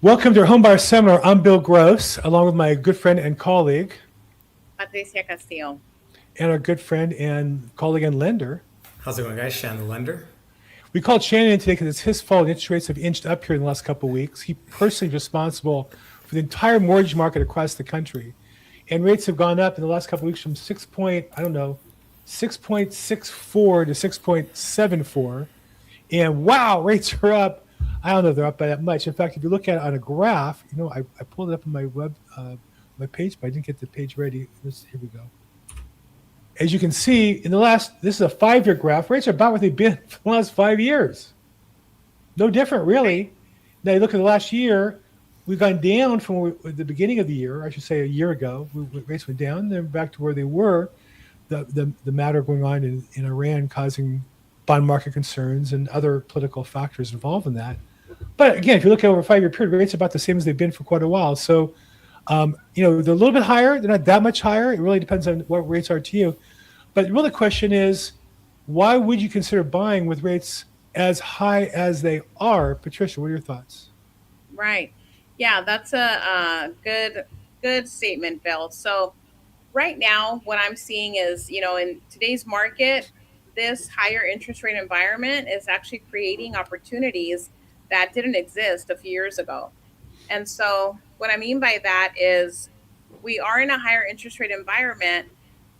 Welcome to our Homebuyer Seminar. I'm Bill Gross, along with my good friend and colleague, Patricia Castillo. and our good friend and colleague and lender. How's it going, guys? Shan the lender. We called Shannon in today because it's his fault. Interest rates have inched up here in the last couple of weeks. He personally is responsible for the entire mortgage market across the country, and rates have gone up in the last couple of weeks from 6.64 to 6.74. And wow, rates are up. I don't know if they're up by that much. In fact, if you look at it on a graph, I pulled it up on my my page, but I didn't get the page ready. Here we go. As you can see, this is a 5-year graph. Rates are about what they've been for the last 5 years. No different, really. Now you look at the last year, we've gone down from the beginning of the year, I should say a year ago. Rates went down, then back to where they were. The matter going on in Iran causing bond market concerns and other political factors involved in that. But again, if you look at over a 5-year period, rates are about the same as they've been for quite a while. So, they're a little bit higher. They're not that much higher. It really depends on what rates are to you. But the real question is, why would you consider buying with rates as high as they are? Patricia, what are your thoughts? Right. Yeah, that's a good statement, Bill. So right now, what I'm seeing is, in today's market, this higher interest rate environment is actually creating opportunities that didn't exist a few years ago. And so what I mean by that is we are in a higher interest rate environment,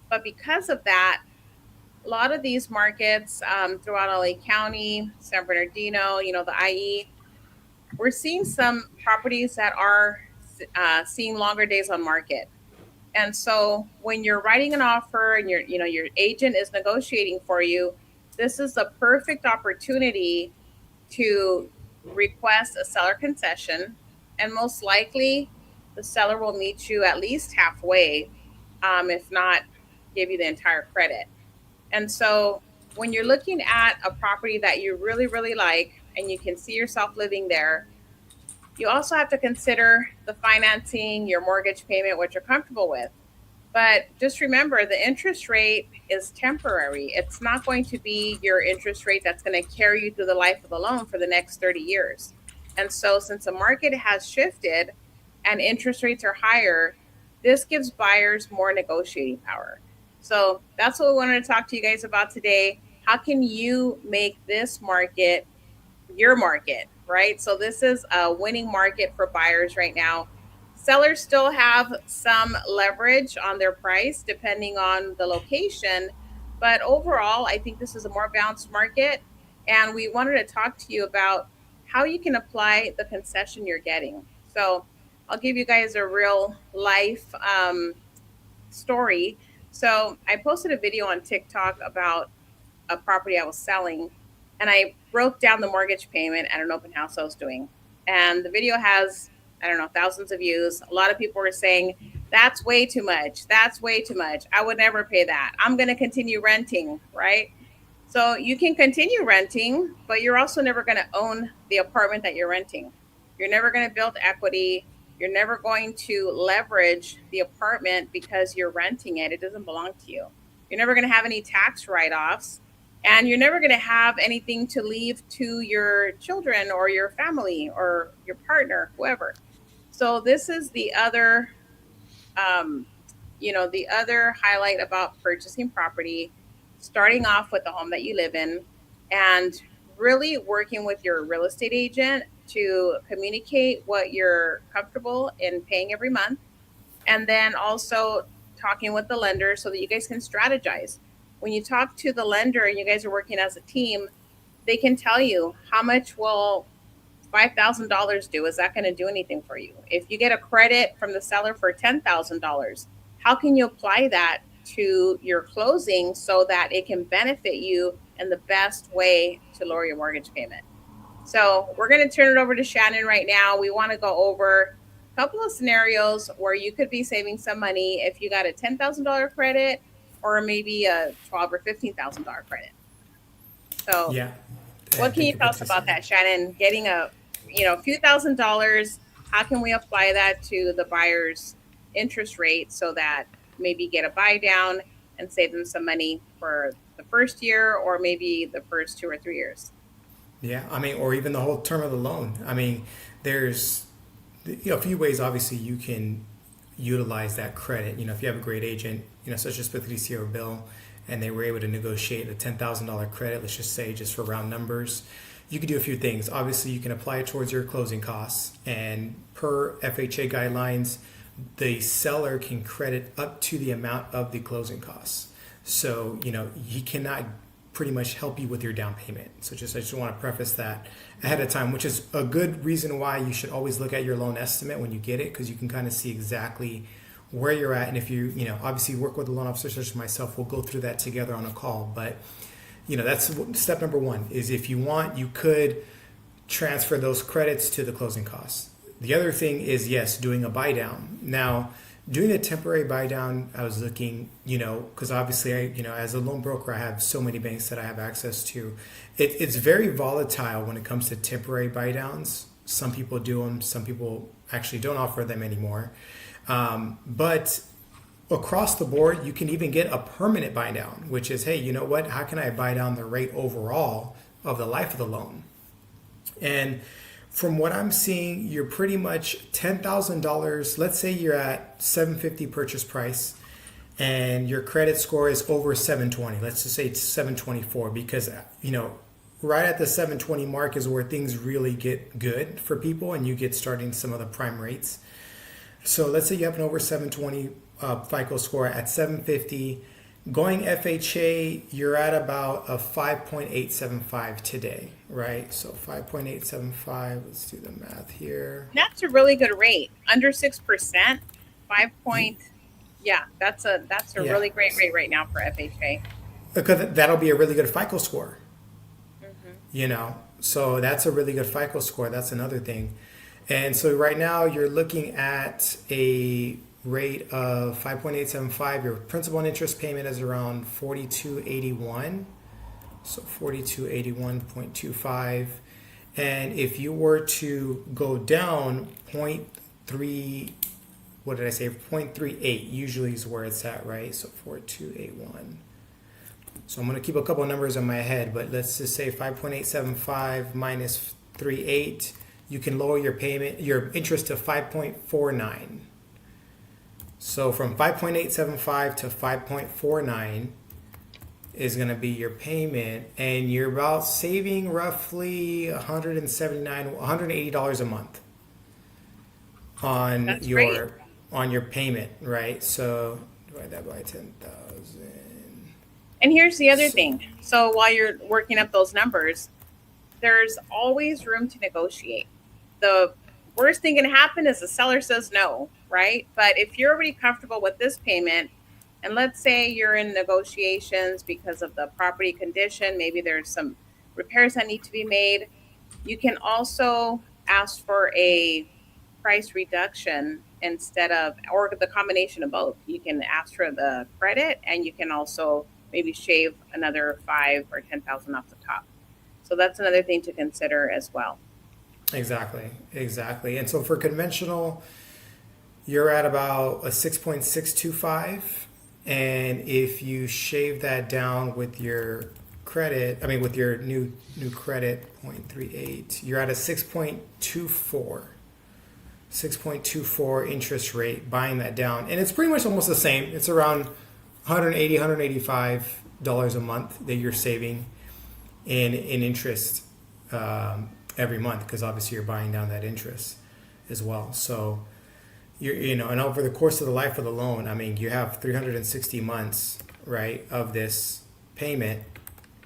but because of that, a lot of these markets throughout LA County, San Bernardino, the IE, we're seeing some properties that are seeing longer days on market. And so when you're writing an offer and your agent is negotiating for you, this is the perfect opportunity to request a seller concession, and most likely the seller will meet you at least halfway, if not give you the entire credit. And so when you're looking at a property that you really, really like and you can see yourself living there, you also have to consider the financing, your mortgage payment, what you're comfortable with. But just remember, the interest rate is temporary. It's not going to be your interest rate that's going to carry you through the life of the loan for the next 30 years. And so, since the market has shifted and interest rates are higher, this gives buyers more negotiating power. So, that's what we wanted to talk to you guys about today. How can you make this market your market, right? So this is a winning market for buyers right now. Sellers still have some leverage on their price depending on the location, but overall, I think this is a more balanced market. And we wanted to talk to you about how you can apply the concession you're getting. So I'll give you guys a real life story. So I posted a video on TikTok about a property I was selling, and I broke down the mortgage payment at an open house I was doing. And the video has, I don't know, thousands of views. A lot of people were saying, that's way too much. That's way too much. I would never pay that. I'm going to continue renting, right? So you can continue renting, but you're also never going to own the apartment that you're renting. You're never going to build equity. You're never going to leverage the apartment because you're renting it. It doesn't belong to you. You're never going to have any tax write offs, and you're never going to have anything to leave to your children or your family or your partner, whoever. So this is um, the other highlight about purchasing property, starting off with the home that you live in, and really working with your real estate agent to communicate what you're comfortable in paying every month, and then also talking with the lender so that you guys can strategize. When you talk to the lender and you guys are working as a team, they can tell you how much will $5,000 do. Is that going to do anything for you? If you get a credit from the seller for $10,000, how can you apply that to your closing so that it can benefit you in the best way to lower your mortgage payment? So we're going to turn it over to Shannon right now. We want to go over a couple of scenarios where you could be saving some money if you got a $10,000 credit or maybe a $12,000 or $15,000 credit. So Yeah. what can Thank you you, tell us Patricia. about that, Shannon? Getting a few $1,000s. How can we apply that to the buyer's interest rate so that maybe get a buy down and save them some money for the first year or maybe the first 2 or 3 years? Yeah, or even the whole term of the loan. There's a few ways, obviously, you can utilize that credit. If you have a great agent, such as Patricia or Bill, and they were able to negotiate a $10,000 credit, let's just say, just for round numbers, you can do a few things. Obviously, you can apply it towards your closing costs, and per FHA guidelines, the seller can credit up to the amount of the closing costs. So, he cannot pretty much help you with your down payment. So I just want to preface that ahead of time, which is a good reason why you should always look at your loan estimate when you get it, because you can kind of see exactly where you're at. And if you, obviously work with a loan officer such as myself, we'll go through that together on a call. But, that's step number one, is if you want, you could transfer those credits to the closing costs. The other thing is, yes, doing a buy down. Now, doing a temporary buy down, I was looking, because obviously, as a loan broker, I have so many banks that I have access to. It's very volatile when it comes to temporary buy downs. Some people do them, some people actually don't offer them anymore. But across the board, you can even get a permanent buy down, which is, hey, you know what? How can I buy down the rate overall of the life of the loan? And from what I'm seeing, you're pretty much $10,000. Let's say you're at $750 purchase price and your credit score is over 720. Let's just say it's 724, because, right at the 720 mark is where things really get good for people and you get starting some of the prime rates. So let's say you have an over 720 FICO score at 750. Going FHA, you're at about a 5.875 today, right? So 5.875, let's do the math here. That's a really good rate. Under 6%, 5 point. Yeah, that's a really great rate right now for FHA. Because that'll be a really good FICO score. So that's a really good FICO score. That's another thing. And so right now you're looking at a rate of 5.875. Your principal and interest payment is around 4281. So 4281.25. And if you were to go down 0.3, what did I say? 0.38 usually is where it's at, right? So 4281. So I'm going to keep a couple of numbers in my head, but let's just say 5.875 minus 38. You can lower your payment, your interest to 5.49. So from 5.875 to 5.49 is going to be your payment, and you're about saving roughly $180 a month on That's your great. on your payment, right? So divide that by 10,000. And here's the other thing. So while you're working up those numbers, there's always room to negotiate. The worst thing can happen is the seller says no, right? But if you're already comfortable with this payment, and let's say you're in negotiations because of the property condition, maybe there's some repairs that need to be made, you can also ask for a price reduction instead of, or the combination of both. You can ask for the credit, and you can also maybe shave another 5 or 10,000 off the top. So that's another thing to consider as well. Exactly. And so for conventional, you're at about a 6.625. And if you shave that down with your credit, with your new credit, 0.38, you're at a 6.24 interest rate, buying that down. And it's pretty much almost the same. It's around $180, $185 a month that you're saving in interest every month, because obviously you're buying down that interest as well. So and over the course of the life of the loan, you have 360 months, right, of this payment.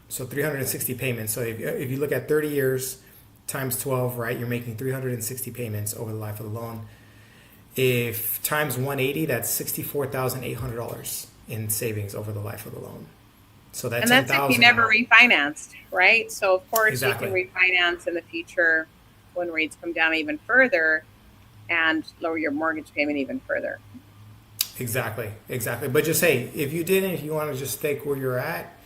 So 360 payments. So if you look at 30 years times 12, right, you're making 360 payments over the life of the loan. If times 180, that's $64,800 in savings over the life of the loan. So that's And that's if you never refinanced, right? So of course Exactly. You can refinance in the future when rates come down even further and lower your mortgage payment even further. Exactly. But just if you want to just stay where you're at,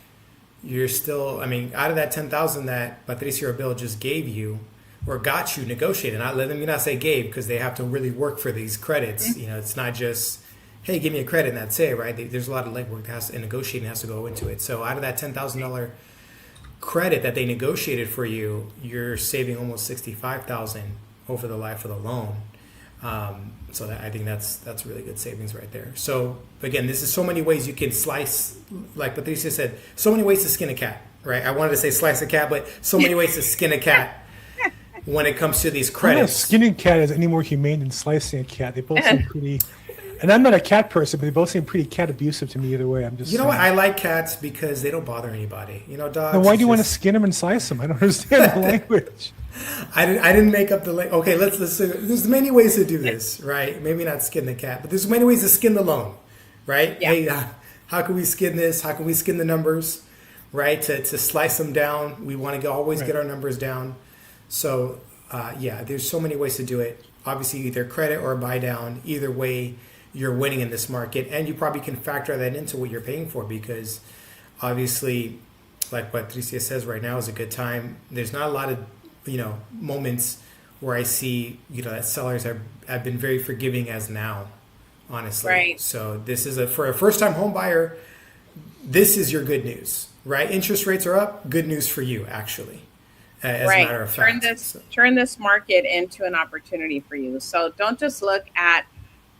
you're still, out of that 10,000 that Patricia or Bill just gave you or got you negotiated. Let me not say gave, because they have to really work for these credits. Mm-hmm. It's not just, hey, give me a credit and that's it, right? There's a lot of legwork and negotiating has to go into it. So out of that $10,000 credit that they negotiated for you, you're saving almost $65,000 over the life of the loan. So I think that's really good savings right there. So again, this is so many ways you can slice, like Patricia said, so many ways to skin a cat, right? I wanted to say slice a cat, but so many ways to skin a cat when it comes to these I don't know if credits. skinning a cat is any more humane than slicing a cat. They both seem pretty. And I'm not a cat person, but they both seem pretty cat abusive to me either way. I'm just. You know what? I like cats because they don't bother anybody. You know, dogs. Then why do you want to just- skin them and slice them? I don't understand the language. I didn't make up the okay. Let's there's many ways to do this, right? Maybe not skin the cat, but there's many ways to skin the loan, right? Yeah. Hey, how can we skin this? How can we skin the numbers, right? To slice them down. We want to always get our numbers down. So yeah, there's so many ways to do it. Obviously, either credit or buy down. Either way, you're winning in this market, and you probably can factor that into what you're paying for because obviously, like what Patricia says, right now is a good time. There's not a lot of moments where I see, that sellers have been very forgiving as now, honestly. Right. So this is for a first-time home buyer, this is your good news, right? Interest rates are up, good news for you, actually, as a matter of fact. Turn this market into an opportunity for you. So don't just look at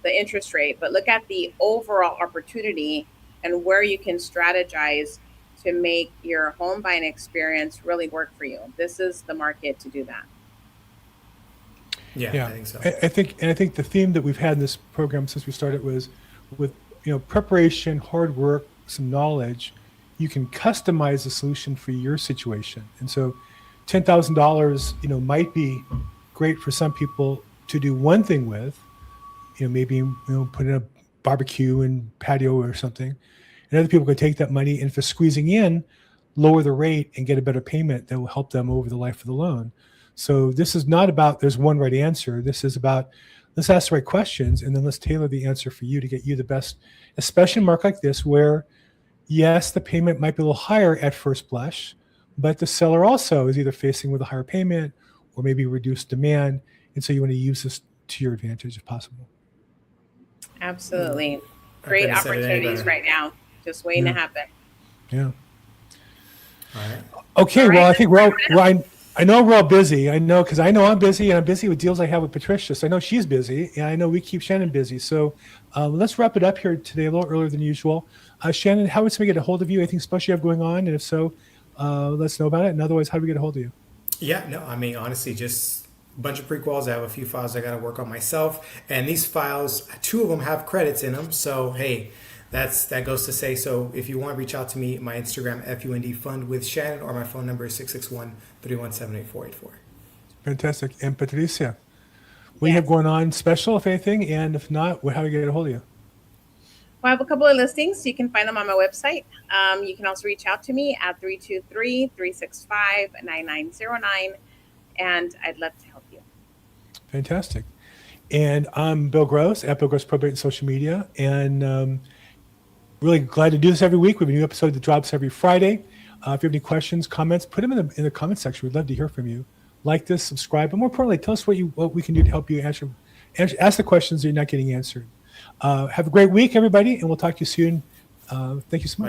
the interest rate, but look at the overall opportunity and where you can strategize to make your home buying experience really work for you. This is the market to do that. Yeah, I think so. I think the theme that we've had in this program since we started was with preparation, hard work, some knowledge, you can customize the solution for your situation. And so $10,000, might be great for some people to do one thing with, maybe put in a barbecue and patio or something. And other people could take that money and for squeezing in, lower the rate and get a better payment that will help them over the life of the loan. So this is not about there's one right answer. This is about let's ask the right questions and then let's tailor the answer for you to get you the best, especially in a market like this where, yes, the payment might be a little higher at first blush, but the seller also is either facing with a higher payment or maybe reduced demand. And so you want to use this to your advantage if possible. Absolutely. Great opportunities right now. Just waiting to happen. Yeah. All right. Okay. All right, Well, I think I know we're all busy. I know because I know I'm busy and I'm busy with deals I have with Patricia. So I know she's busy and I know we keep Shannon busy. So let's wrap it up here today a little earlier than usual. Shannon, how would somebody get a hold of you? Anything special you have going on? And if so, let's know about it. And otherwise, how do we get a hold of you? Yeah, no, I mean, honestly, just a bunch of prequels. I have a few files I got to work on myself. And these files, 2 of them have credits in them. So, hey, that goes to say. So if you want to reach out to me, my Instagram, FUND Fund with Shannon, or my phone number is 661-317-8484. Fantastic. And Patricia, what do you have going on special, if anything? And if not, how do we get a hold of you? Well, I have a couple of listings. You can find them on my website. You can also reach out to me at 323-365-9909. And I'd love to help you. Fantastic. And I'm Bill Gross at Bill Gross Probate and Social Media. And really glad to do this every week. We have a new episode that drops every Friday. If you have any questions, comments, put them in the comment section. We'd love to hear from you. Like this, subscribe, but more importantly, tell us what we can do to help you ask the questions that you're not getting answered. Have a great week, everybody, and we'll talk to you soon. Thank you so much.